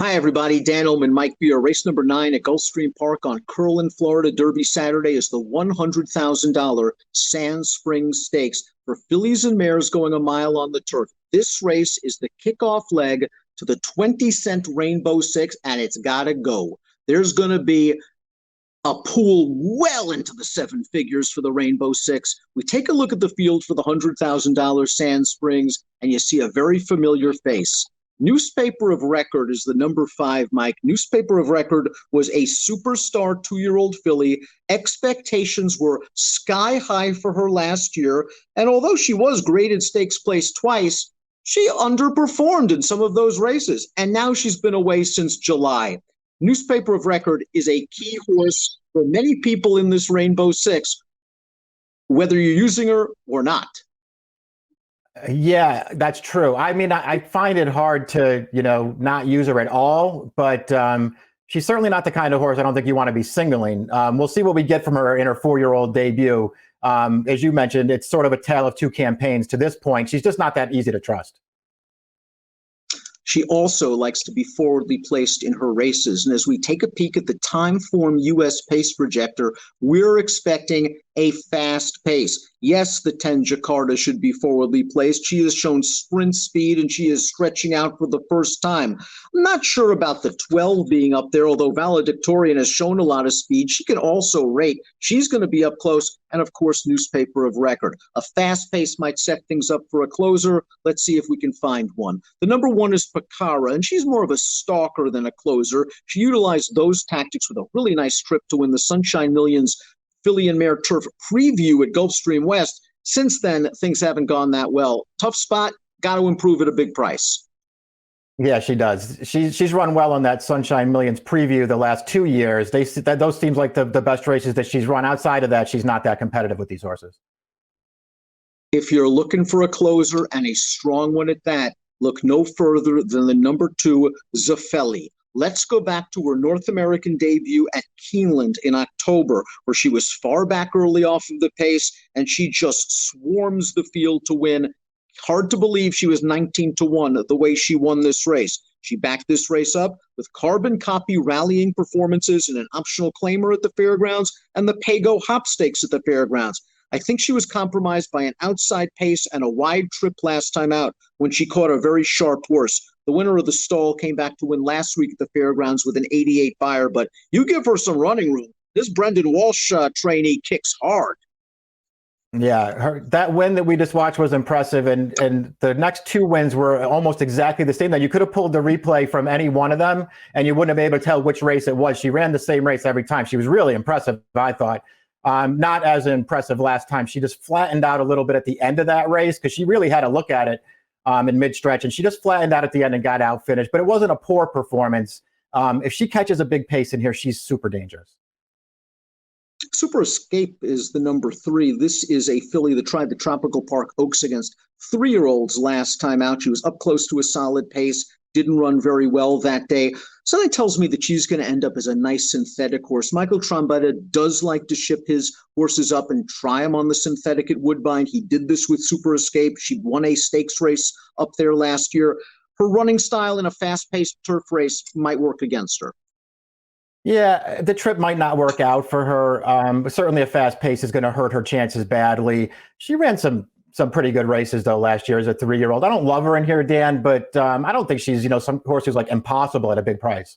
Hi, everybody. Dan Illman, Mike Beer. Race number 9 at Gulfstream Park on Curlin, Florida. Derby Saturday is the $100,000 Sand Springs Stakes for fillies and mares going a mile on the turf. This race is the kickoff leg to the 20-cent Rainbow Six, and it's got to go. There's going to be a pool well into the seven figures for the Rainbow Six. We take a look at the field for the $100,000 Sand Springs, and you see a very familiar face. Newspaper of Record is the number 5, Mike. Newspaper of Record was a superstar 2-year-old filly. Expectations were sky high for her last year. And although she was graded stakes place twice, she underperformed in some of those races. And now she's been away since July. Newspaper of Record is a key horse for many people in this Rainbow Six, whether you're using her or not. Yeah, that's true. I mean, I find it hard to, not use her at all, but she's certainly not the kind of horse I don't think you want to be signaling. We'll see what we get from her in her 4-year-old debut. As you mentioned, it's sort of a tale of two campaigns to this point. She's just not that easy to trust. She also likes to be forwardly placed in her races. And as we take a peek at the Timeform US pace projector, we're expecting a fast pace. Yes, the 10 Jakarta should be forwardly placed. She has shown sprint speed and she is stretching out for the first time. I'm not sure about the 12 being up there, although Valedictorian has shown a lot of speed. She can also rate. She's going to be up close. And of course, Newspaper of Record. A fast pace might set things up for a closer. Let's see if we can find one. The number 1 is Pucara, and she's more of a stalker than a closer. She utilized those tactics with a really nice trip to win the Sunshine Millions filly and mare turf preview at Gulfstream West. Since then, things haven't gone that well. Tough spot, got to improve at a big price. Yeah, she does. She's run well on that Sunshine Millions preview the last 2 years. Those seems like the best races that she's run. Outside of that, she's not that competitive with these horses. If you're looking for a closer and a strong one at that, look no further than the number 2, Zaffelli. Let's go back to her North American debut at Keeneland in October, where she was far back early off of the pace, and she just swarms the field to win. Hard to believe she was 19-1 the way she won this race. She backed this race up with carbon copy rallying performances and an optional claimer at the fairgrounds and the Pago Hop Stakes at the fairgrounds. I think she was compromised by an outside pace and a wide trip last time out when she caught a very sharp horse. The winner of the stall came back to win last week at the fairgrounds with an 88 buyer, but you give her some running room. This Brendan Walsh trainee kicks hard. Yeah, that win that we just watched was impressive, and the next 2 wins were almost exactly the same. That you could have pulled the replay from any one of them, and you wouldn't have been able to tell which race it was. She ran the same race every time. She was really impressive, I thought. Not as impressive last time. She just flattened out a little bit at the end of that race because she really had a look at it in mid-stretch, and she just flattened out at the end and got out finished. But it wasn't a poor performance. If she catches a big pace in here, she's super dangerous. Super Escape is the number 3. This is a filly that tried the Tropical Park Oaks against 3-year-olds last time out. She was up close to a solid pace, didn't run very well that day. So that tells me that she's going to end up as a nice synthetic horse. Michael Trombetta does like to ship his horses up and try them on the synthetic at Woodbine. He did this with Super Escape. She won a stakes race up there last year. Her running style in a fast-paced turf race might work against her. Yeah, the trip might not work out for her. Certainly a fast pace is going to hurt her chances badly. She ran some pretty good races, though, last year as a 3-year-old. I don't love her in here, Dan, but I don't think she's, some horse who's like impossible at a big price.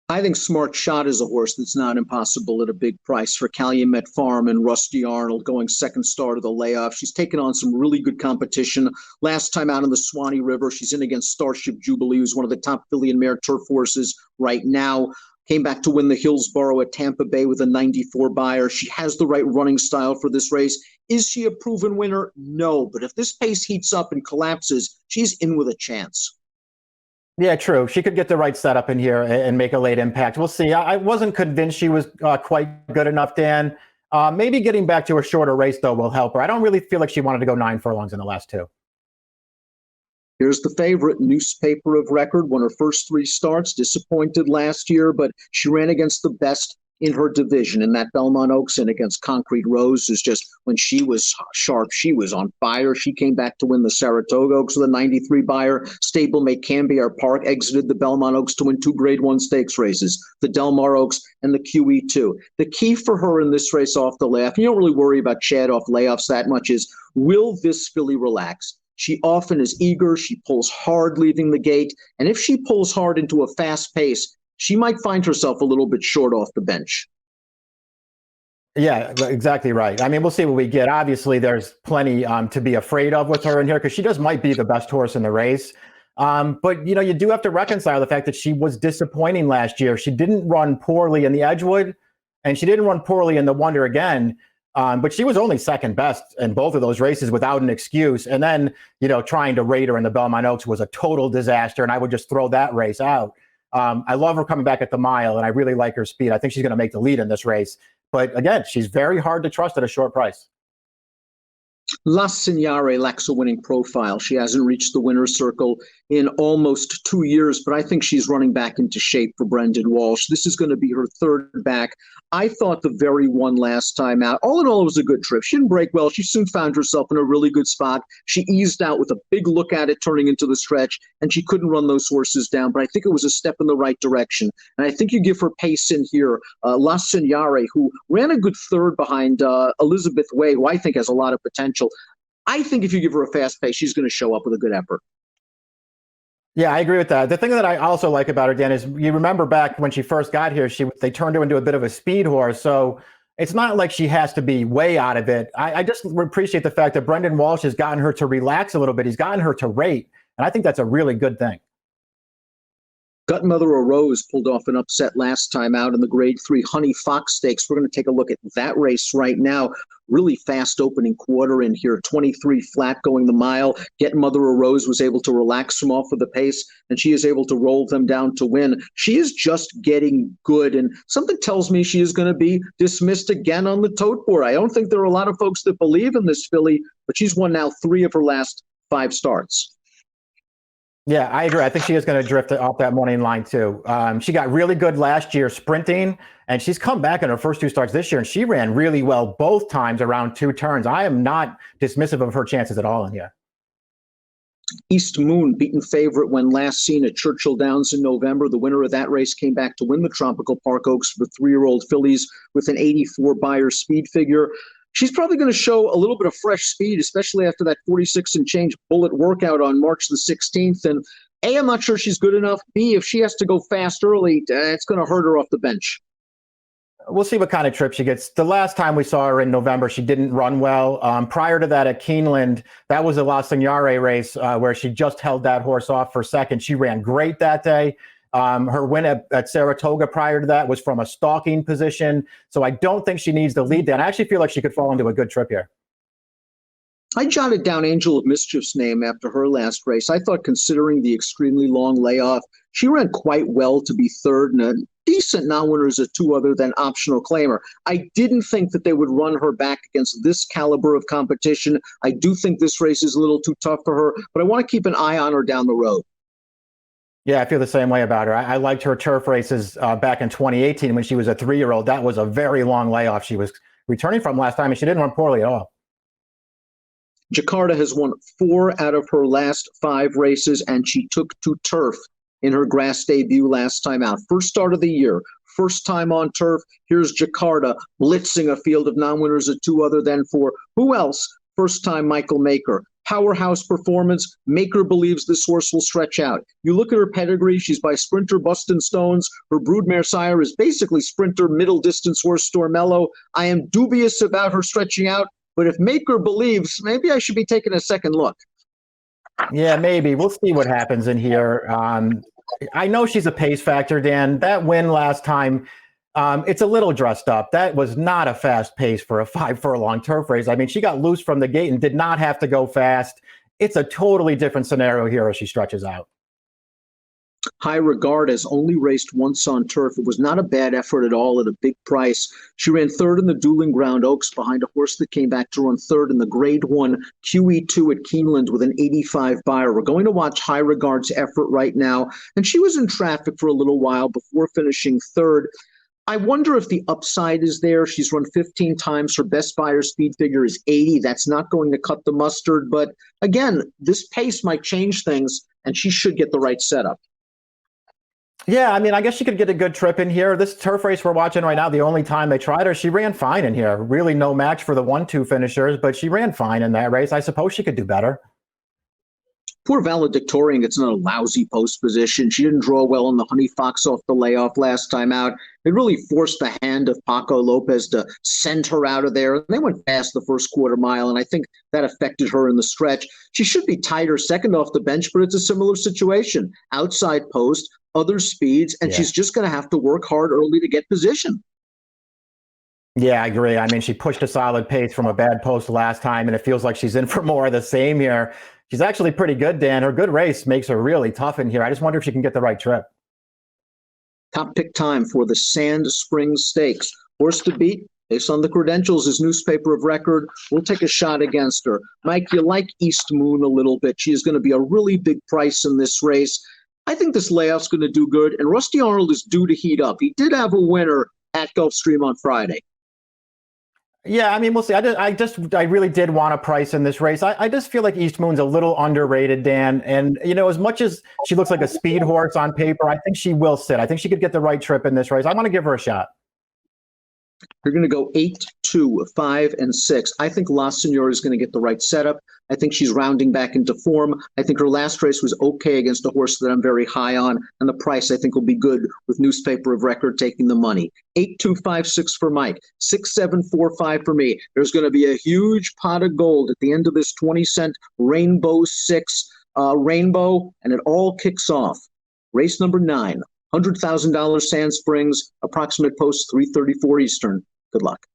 I think Smart Shot is a horse that's not impossible at a big price for Calumet Farm and Rusty Arnold going second star to the layoff. She's taken on some really good competition. Last time out in the Swanee River, she's in against Starship Jubilee, who's one of the top filly and mare turf horses right now. Came back to win the Hillsborough at Tampa Bay with a 94 buyer. She has the right running style for this race. Is she a proven winner? No, but if this pace heats up and collapses, she's in with a chance. Yeah, true. She could get the right setup in here and make a late impact. We'll see. I wasn't convinced she was quite good enough, Dan. Maybe getting back to a shorter race, though, will help her. I don't really feel like she wanted to go 9 furlongs in the last 2. Here's the favorite, Newspaper of Record, won her first 3 starts, disappointed last year, but she ran against the best. in her division, and that Belmont Oaks and against Concrete Rose is just, when she was sharp, she was on fire. She came back to win the Saratoga Oaks with a 93 buyer. Stablemate Cambiar Park exited the Belmont Oaks to win 2 Grade 1 stakes races, the Del Mar Oaks and the QE2. The key for her in this race off the layoff, you don't really worry about Chad off layoffs that much, is will this filly relax? She often is eager. She pulls hard leaving the gate. And if she pulls hard into a fast pace, she might find herself a little bit short off the bench. Yeah, exactly right. I mean, we'll see what we get. Obviously, there's plenty to be afraid of with her in here because she just might be the best horse in the race. But, you know, you do have to reconcile the fact that she was disappointing last year. She didn't run poorly in the Edgewood, and she didn't run poorly in the Wonder again. But she was only second best in both of those races without an excuse. And then, you know, trying to rate her in the Belmont Oaks was a total disaster, and I would just throw that race out. I love her coming back at the mile, and I really like her speed. I think she's going to make the lead in this race. But again, she's very hard to trust at a short price. La Signare lacks a winning profile. She hasn't reached the winner's circle in almost 2 years, but I think she's running back into shape for Brendan Walsh. This is going to be her third back. I thought the very one last time out, all in all, it was a good trip. She didn't break well. She soon found herself in a really good spot. She eased out with a big look at it turning into the stretch, and she couldn't run those horses down, but I think it was a step in the right direction. And I think you give her pace in here. La Signare, who ran a good third behind Elizabeth Way, who I think has a lot of potential. I think if you give her a fast pace, she's going to show up with a good effort. Yeah, I agree with that. The thing that I also like about her, Dan, is you remember back when she first got here, they turned her into a bit of a speed horse. So it's not like she has to be way out of it. I just appreciate the fact that Brendan Walsh has gotten her to relax a little bit. He's gotten her to rate. And I think that's a really good thing. Gut Mother of Rose pulled off an upset last time out in the Grade 3 Honey Fox Stakes. We're going to take a look at that race right now. Really fast opening quarter in here, 23 flat going the mile. Get Mother of Rose was able to relax from off of the pace, and she is able to roll them down to win. She is just getting good, and something tells me she is going to be dismissed again on the tote board. I don't think there are a lot of folks that believe in this filly, but she's won now 3 of her last 5 starts. Yeah, I agree. I think she is going to drift off that morning line too. She got really good last year sprinting, and she's come back in her first 2 starts this year, and she ran really well both times around 2 turns. I am not dismissive of her chances at all in here. East Moon, beaten favorite when last seen at Churchill Downs in November. The winner of that race came back to win the Tropical Park Oaks for 3-year-old fillies with an 84 buyer speed figure. She's probably going to show a little bit of fresh speed, especially after that 46 and change bullet workout on March the 16th. And A, I'm not sure she's good enough. B, if she has to go fast early, it's going to hurt her off the bench. We'll see what kind of trip she gets. The last time we saw her in November, she didn't run well. Prior to that at Keeneland, that was a La Signare race where she just held that horse off for second. She ran great that day. Her win at Saratoga prior to that was from a stalking position. So I don't think she needs the lead then. I actually feel like she could fall into a good trip here. I jotted down Angel of Mischief's name after her last race. I thought, considering the extremely long layoff, she ran quite well to be third, and a decent non-winner as a 2 other than Optional Claimer. I didn't think that they would run her back against this caliber of competition. I do think this race is a little too tough for her, but I want to keep an eye on her down the road. Yeah, I feel the same way about her. I liked her turf races back in 2018 when she was a 3-year-old. That was a very long layoff she was returning from last time, and she didn't run poorly at all. Jakarta has won 4 out of her last 5 races, and she took to turf in her grass debut last time out. First start of the year, first time on turf. Here's Jakarta blitzing a field of non-winners at 2 other than 4. Who else? First time Michael Maker. Powerhouse performance. Maker believes this horse will stretch out. You look at her pedigree, she's by sprinter Bustin' Stones. Her broodmare sire is basically sprinter middle distance horse Stormello. I am dubious about her stretching out, but if Maker believes, maybe I should be taking a second look. Yeah, maybe. We'll see what happens in here. I know she's a pace factor, Dan. That win last time, it's a little dressed up. That was not a fast pace for a 5-furlong turf race. I mean, she got loose from the gate and did not have to go fast. It's a totally different scenario here as she stretches out. High Regard has only raced once on turf. It was not a bad effort at all at a big price. She ran third in the Dueling Ground Oaks behind a horse that came back to run third in the Grade 1 QE2 at Keeneland with an 85 buyer. We're going to watch High Regard's effort right now. And she was in traffic for a little while before finishing third. I wonder if the upside is there. She's run 15 times. Her best buyer speed figure is 80. That's not going to cut the mustard. But again, this pace might change things, and she should get the right setup. Yeah, I mean, I guess she could get a good trip in here. This turf race we're watching right now, the only time they tried her, she ran fine in here. Really no match for the 1-2 finishers, but she ran fine in that race. I suppose she could do better. Poor valedictorian gets in a lousy post position. She didn't draw well on the Honey Fox off the layoff last time out. It really forced the hand of Paco Lopez to send her out of there. They went fast the first quarter mile, and I think that affected her in the stretch. She should be tighter second off the bench, but it's a similar situation. Outside post, other speeds, and she's just going to have to work hard early to get position. Yeah, I agree. I mean, she pushed a solid pace from a bad post last time, and it feels like she's in for more of the same here. She's actually pretty good, Dan. Her good race makes her really tough in here. I just wonder if she can get the right trip. Top pick time for the Sand Springs Stakes. Horse to beat, based on the credentials, is newspaper of record. We'll take a shot against her. Mike, you like East Moon a little bit. She is going to be a really big price in this race. I think this layoff's going to do good, and Rusty Arnold is due to heat up. He did have a winner at Gulfstream on Friday. Yeah, I mean, we'll see. I really did want a price in this race. I just feel like East Moon's a little underrated, Dan. And, you know, as much as she looks like a speed horse on paper, I think she will sit. I think she could get the right trip in this race. I want to give her a shot. You're going to go 8, 2, 5, and 6. I think La Senora is going to get the right setup. I think she's rounding back into form. I think her last race was okay against a horse that I'm very high on, and the price I think will be good with newspaper of record taking the money. 8, 2, 5, 6 for Mike. 6, 7, 4, 5 for me. There's going to be a huge pot of gold at the end of this 20-cent Rainbow 6 rainbow, and it all kicks off. Race number 9. $100,000 Sand Springs, approximate post 3:34 Eastern. Good luck.